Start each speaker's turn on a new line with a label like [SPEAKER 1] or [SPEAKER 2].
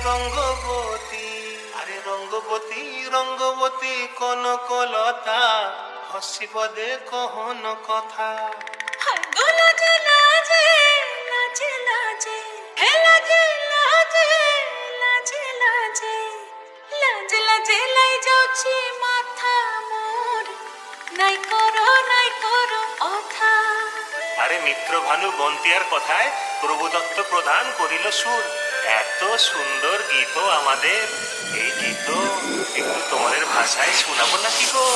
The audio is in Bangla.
[SPEAKER 1] রঙ্গবতী, আরে রঙ্গবতী রঙ্গবতী কনকলতা, হসিব দে কহন কথা।
[SPEAKER 2] লাজে লাজে লাজে লাজে হে লাজে লাজে লাজে লাজে লাজে লাজে লাই যাଉଛି মাথা মোর, নাই করো অথা।
[SPEAKER 1] আরে মিত্রভানু বন্তিয়ার কথায় প্রভুদত্ত প্রদান করিল সুর। এত সুন্দর গীত আমাদের, এই গীত একটু তোমাদের ভাষায় শোনাবো নাকি গো?